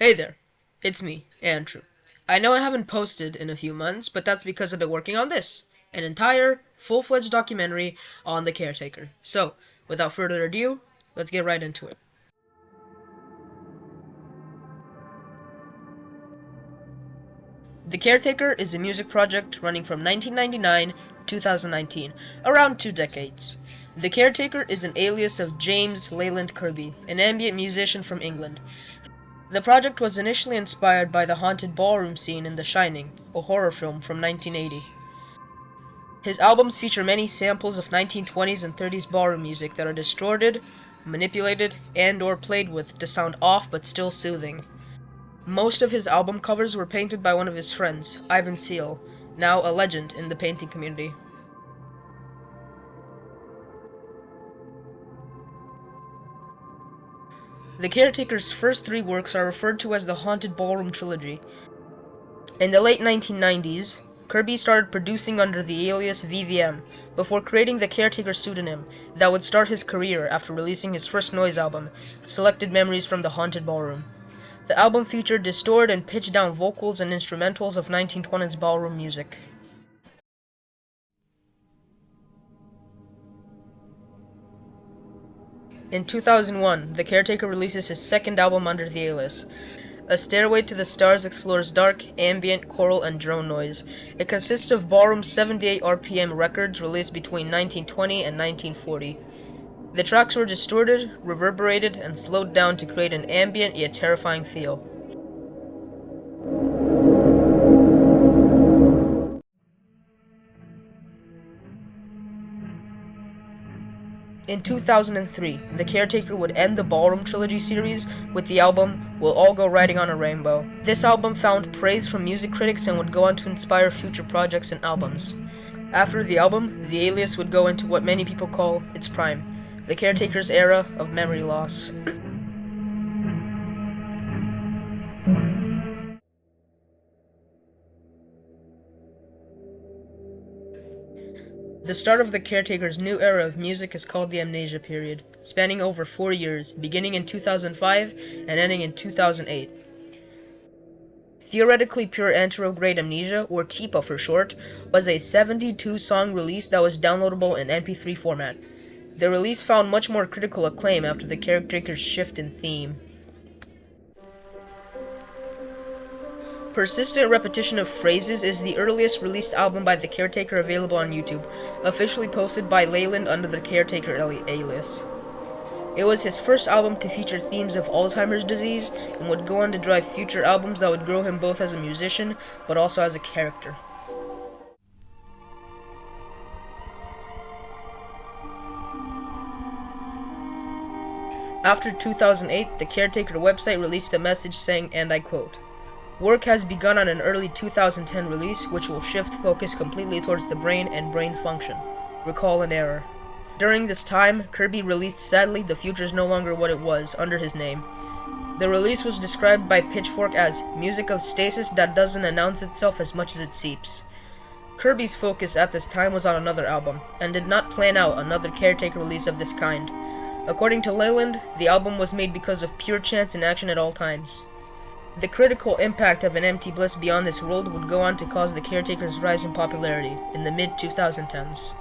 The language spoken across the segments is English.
Hey there, it's me, Andrew. I know I haven't posted in a few months, but that's because I've been working on this, an entire, full-fledged documentary on the Caretaker. So, without further ado, let's get right into it. The Caretaker is a music project running from 1999 to 2019, around 2 decades. The Caretaker is an alias of James Leyland Kirby, an ambient musician from England. The project was initially inspired by the haunted ballroom scene in The Shining, a horror film from 1980. His albums feature many samples of 1920s and 30s ballroom music that are distorted, manipulated, and/or played with to sound off but still soothing. Most of his album covers were painted by one of his friends, Ivan Seal, now a legend in the painting community. The Caretaker's first 3 works are referred to as the Haunted Ballroom Trilogy. In the late 1990s, Kirby started producing under the alias VVM, before creating the Caretaker pseudonym that would start his career after releasing his first noise album, Selected Memories from the Haunted Ballroom. The album featured distorted and pitched-down vocals and instrumentals of 1920s ballroom music. In 2001, the Caretaker releases his second album under the alias. A Stairway to the Stars explores dark, ambient, choral, and drone noise. It consists of Ballroom's 78 RPM records released between 1920 and 1940. The tracks were distorted, reverberated, and slowed down to create an ambient yet terrifying feel. In 2003, the Caretaker would end the Ballroom Trilogy series with the album We'll All Go Riding on a Rainbow. This album found praise from music critics and would go on to inspire future projects and albums. After the album, the alias would go into what many people call its prime, the Caretaker's era of memory loss. The start of the Caretaker's new era of music is called the Amnesia period, spanning over 4 years, beginning in 2005 and ending in 2008. Theoretically Pure Anterograde Amnesia, or TIPA for short, was a 72-song release that was downloadable in MP3 format. The release found much more critical acclaim after the Caretaker's shift in theme. Persistent Repetition of Phrases is the earliest released album by the Caretaker available on YouTube, officially posted by Leyland under the Caretaker alias. It was his first album to feature themes of Alzheimer's disease, and would go on to drive future albums that would grow him both as a musician, but also as a character. After 2008, the Caretaker website released a message saying, and I quote, "Work has begun on an early 2010 release which will shift focus completely towards the brain and brain function. Recall an error." During this time, Kirby released Sadly The Future's No Longer What It Was under his name. The release was described by Pitchfork as music of stasis that doesn't announce itself as much as it seeps. Kirby's focus at this time was on another album, and did not plan out another Caretaker release of this kind. According to Leyland, the album was made because of pure chance and action at all times. The critical impact of an empty bliss beyond this world would go on to cause the Caretaker's rise in popularity in the mid-2010s.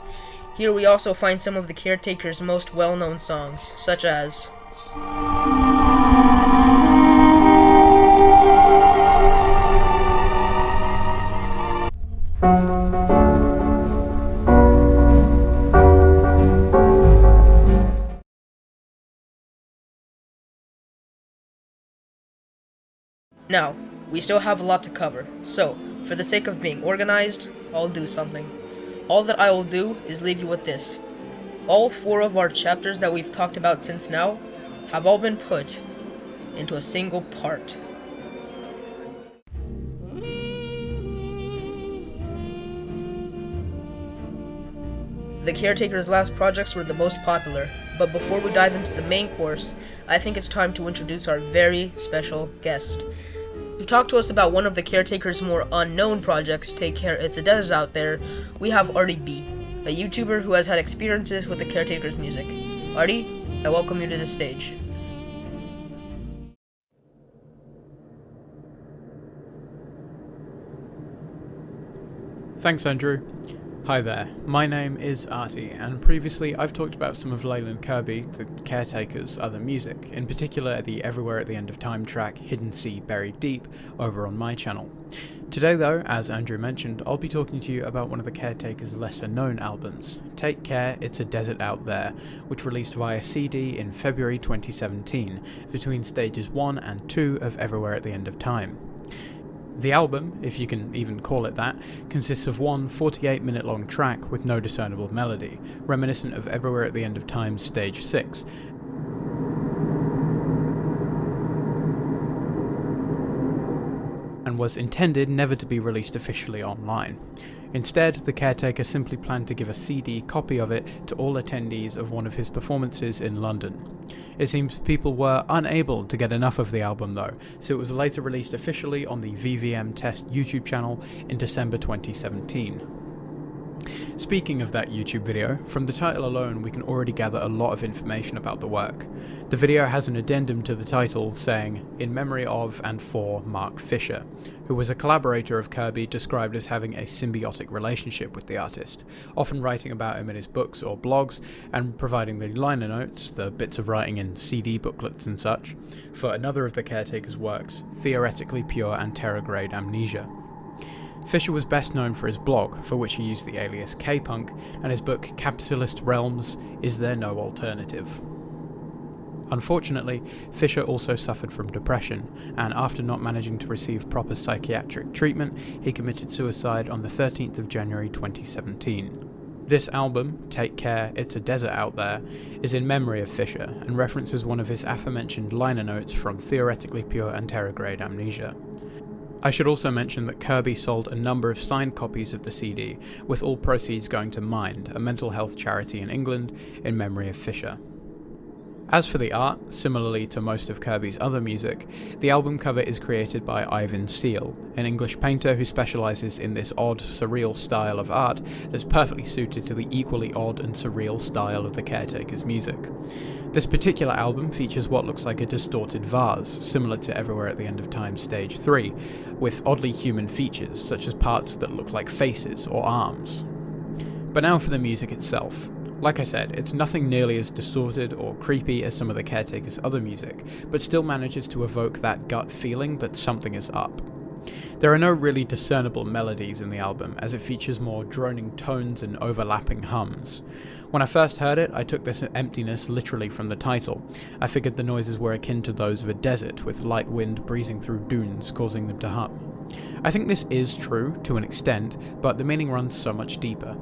Here we also find some of the Caretaker's most well-known songs, such as Now, we still have a lot to cover, so, for the sake of being organized, I'll do something. All that I will do is leave you with this. All 4 of our chapters that we've talked about since now have all been put into a single part. The Caretaker's last projects were the most popular, but before we dive into the main course, I think it's time to introduce our very special guest. To talk to us about one of the Caretaker's more unknown projects, Take Care It's a Desert Out There, we have Artie B, a YouTuber who has had experiences with the Caretaker's music. Artie, I welcome you to the stage. Thanks, Andrew. Hi there, my name is Artie, and previously I've talked about some of Leyland Kirby, the Caretaker's other music, in particular the Everywhere at the End of Time track Hidden Sea Buried Deep over on my channel. Today though, as Andrew mentioned, I'll be talking to you about one of the Caretaker's lesser known albums, Take Care, It's a Desert Out There, which released via CD in February 2017, between stages 1 and 2 of Everywhere at the End of Time. The album, if you can even call it that, consists of one 48-minute long track with no discernible melody, reminiscent of Everywhere at the End of Time's Stage 6, and was intended never to be released officially online. Instead, the Caretaker simply planned to give a CD copy of it to all attendees of one of his performances in London. It seems people were unable to get enough of the album though, so it was later released officially on the VVM Test YouTube channel in December 2017. Speaking of that YouTube video, from the title alone we can already gather a lot of information about the work. The video has an addendum to the title saying, "In memory of and for Mark Fisher," who was a collaborator of Kirby described as having a symbiotic relationship with the artist, often writing about him in his books or blogs, and providing the liner notes, the bits of writing in CD booklets and such, for another of the Caretaker's works, Theoretically Pure and Terror-Grade Amnesia. Fisher was best known for his blog, for which he used the alias K-Punk, and his book Capitalist Realms, Is There No Alternative? Unfortunately, Fisher also suffered from depression, and after not managing to receive proper psychiatric treatment, he committed suicide on the 13th of January 2017. This album, Take Care, It's a Desert Out There, is in memory of Fisher, and references one of his aforementioned liner notes from Theoretically Pure and Terror-Grade Amnesia. I should also mention that Kirby sold a number of signed copies of the CD, with all proceeds going to Mind, a mental health charity in England, in memory of Fisher. As for the art, similarly to most of Kirby's other music, the album cover is created by Ivan Seal, an English painter who specialises in this odd, surreal style of art that's perfectly suited to the equally odd and surreal style of the Caretaker's music. This particular album features what looks like a distorted vase, similar to Everywhere at the End of Time Stage 3, with oddly human features, such as parts that look like faces or arms. But now for the music itself. Like I said, it's nothing nearly as distorted or creepy as some of the Caretaker's other music, but still manages to evoke that gut feeling that something is up. There are no really discernible melodies in the album, as it features more droning tones and overlapping hums. When I first heard it, I took this emptiness literally from the title. I figured the noises were akin to those of a desert, with light wind breezing through dunes, causing them to hum. I think this is true, to an extent, but the meaning runs so much deeper.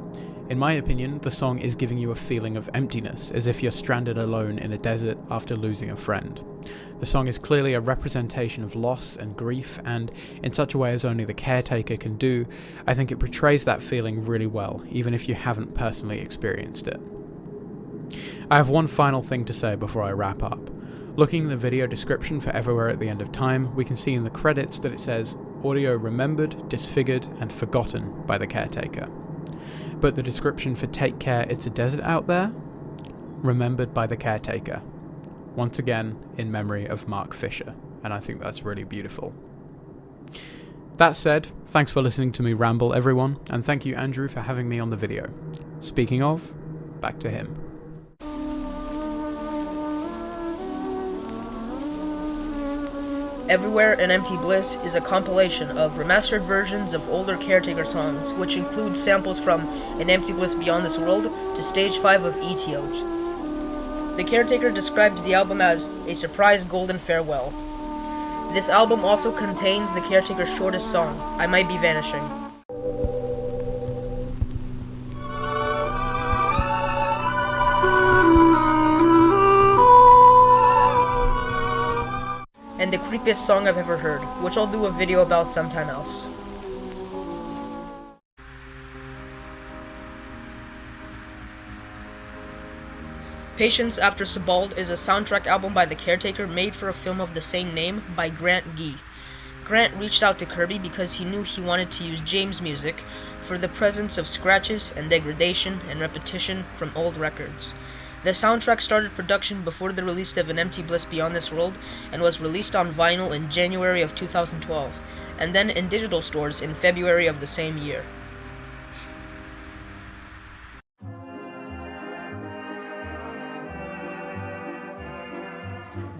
In my opinion, the song is giving you a feeling of emptiness, as if you're stranded alone in a desert after losing a friend. The song is clearly a representation of loss and grief, and in such a way as only the Caretaker can do, I think it portrays that feeling really well, even if you haven't personally experienced it. I have one final thing to say before I wrap up. Looking at the video description for Everywhere at the End of Time, we can see in the credits that it says, "Audio remembered, disfigured, and forgotten by the Caretaker." But the description for Take Care, It's a Desert Out There? Remembered by the Caretaker. Once again, in memory of Mark Fisher, and I think that's really beautiful. That said, thanks for listening to me ramble, everyone, and thank you, Andrew, for having me on the video. Speaking of, back to him. Everywhere an Empty Bliss is a compilation of remastered versions of older Caretaker songs, which include samples from An Empty Bliss Beyond This World to Stage 5 of ETOs. The Caretaker described the album as a surprise golden farewell. This album also contains the Caretaker's shortest song, I Might Be Vanishing. And the creepiest song I've ever heard, which I'll do a video about sometime else. Patience After Sebald is a soundtrack album by the Caretaker made for a film of the same name by Grant Gee. Grant reached out to Kirby because he knew he wanted to use James' music for the presence of scratches and degradation and repetition from old records. The soundtrack started production before the release of An Empty Bliss Beyond This World and was released on vinyl in January of 2012, and then in digital stores in February of the same year.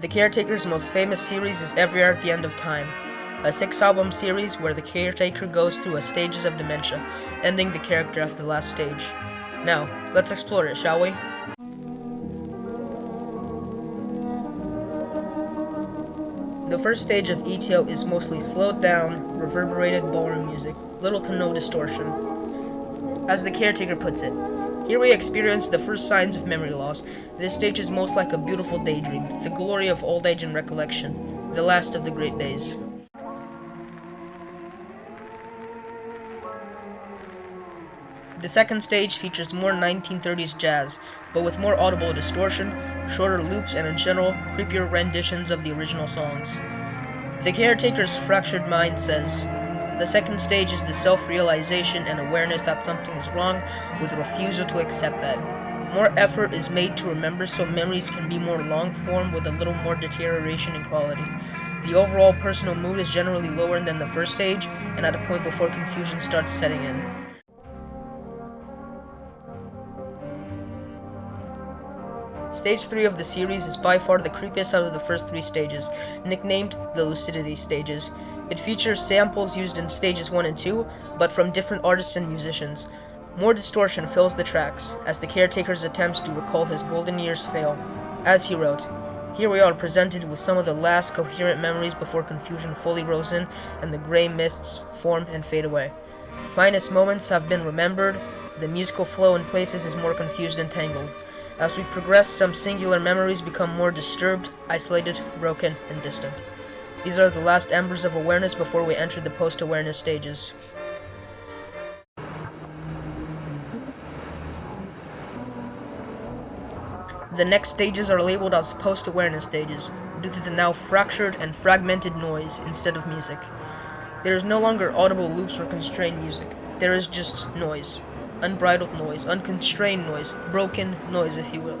The Caretaker's most famous series is Every Art at the End of Time, a 6-album series where the Caretaker goes through stages of dementia, ending the character after the last stage. Now, let's explore it, shall we? The first stage of ETO is mostly slowed down, reverberated ballroom music, little to no distortion. As the Caretaker puts it, here we experience the first signs of memory loss. This stage is most like a beautiful daydream, the glory of old age and recollection, the last of the great days. The second stage features more 1930s jazz, but with more audible distortion, shorter loops, and in general, creepier renditions of the original songs. The Caretaker's fractured mind says, the second stage is the self-realization and awareness that something is wrong, with a refusal to accept that. More effort is made to remember so memories can be more long-form with a little more deterioration in quality. The overall personal mood is generally lower than the first stage, and at a point before confusion starts setting in. Stage 3 of the series is by far the creepiest out of the first 3 stages, nicknamed the Lucidity stages. It features samples used in stages 1 and 2, but from different artists and musicians. More distortion fills the tracks, as the Caretaker's attempts to recall his golden years fail. As he wrote, "Here we are presented with some of the last coherent memories before confusion fully rose in, and the gray mists form and fade away. Finest moments have been remembered, the musical flow in places is more confused and tangled. As we progress, some singular memories become more disturbed, isolated, broken, and distant. These are the last embers of awareness before we enter the post-awareness stages." The next stages are labeled as post-awareness stages, due to the now fractured and fragmented noise instead of music. There is no longer audible loops or constrained music. There is just noise. Unbridled noise, unconstrained noise, broken noise, if you will.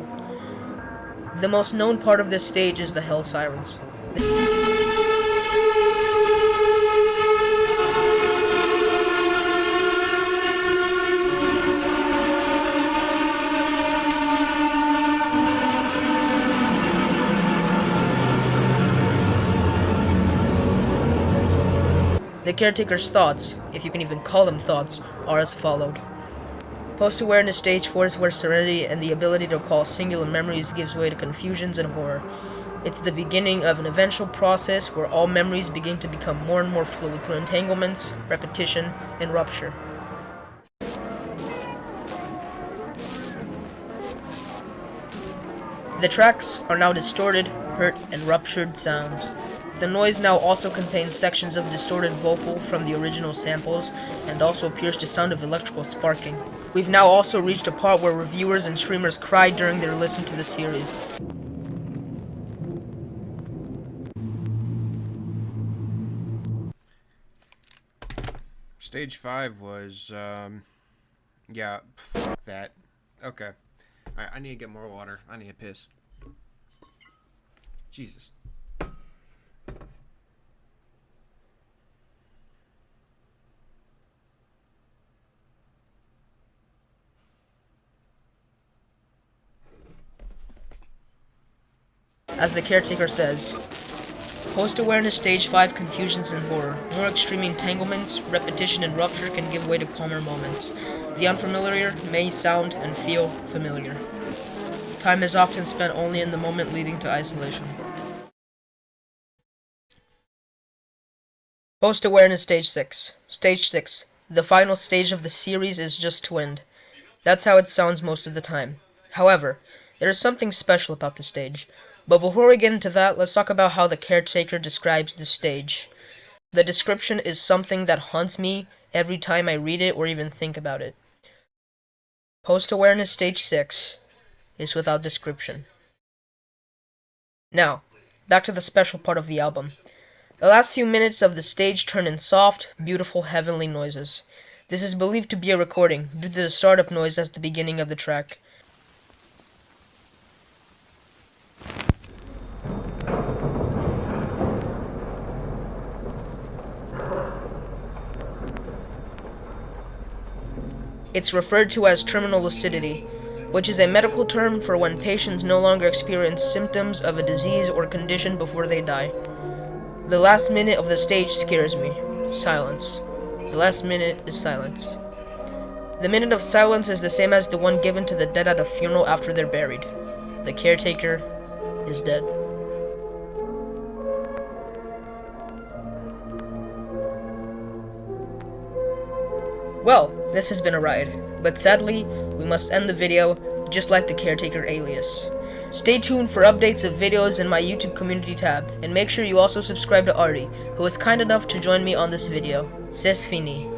The most known part of this stage is the Hell Sirens. The Caretaker's thoughts, if you can even call them thoughts, are as followed. Post-awareness stage 4 is where serenity and the ability to recall singular memories gives way to confusions and horror. It's the beginning of an eventual process where all memories begin to become more and more fluid through entanglements, repetition, and rupture. The tracks are now distorted, hurt, and ruptured sounds. The noise now also contains sections of distorted vocal from the original samples, and also appears to sound of electrical sparking. We've now also reached a part where reviewers and streamers cried during their listen to the series. Stage 5 was, yeah, fuck that. Okay. Alright, I need to get more water. I need to piss. Jesus. As the Caretaker says, post-awareness stage 5 confusions and horror. More extreme entanglements, repetition, and rupture can give way to calmer moments. The unfamiliar may sound and feel familiar. Time is often spent only in the moment, leading to isolation. Post-awareness stage 6. Stage 6. The final stage of the series is just to end. That's how it sounds most of the time. However, there is something special about the stage. But before we get into that, let's talk about how the Caretaker describes this stage. The description is something that haunts me every time I read it or even think about it. Post-awareness stage 6 is without description. Now, back to the special part of the album. The last few minutes of the stage turn in soft, beautiful, heavenly noises. This is believed to be a recording, due to the startup noise at the beginning of the track. It's referred to as terminal lucidity. which is a medical term for when patients no longer experience symptoms of a disease or condition before they die. The last minute of the stage scares me. Silence. The last minute is silence. The minute of silence is the same as the one given to the dead at a funeral after they're buried. The caretaker is dead. Well, this has been a ride, but sadly, we must end the video just like the Caretaker alias. Stay tuned for updates of videos in my YouTube community tab, and make sure you also subscribe to Artie, who was kind enough to join me on this video. C'est fini.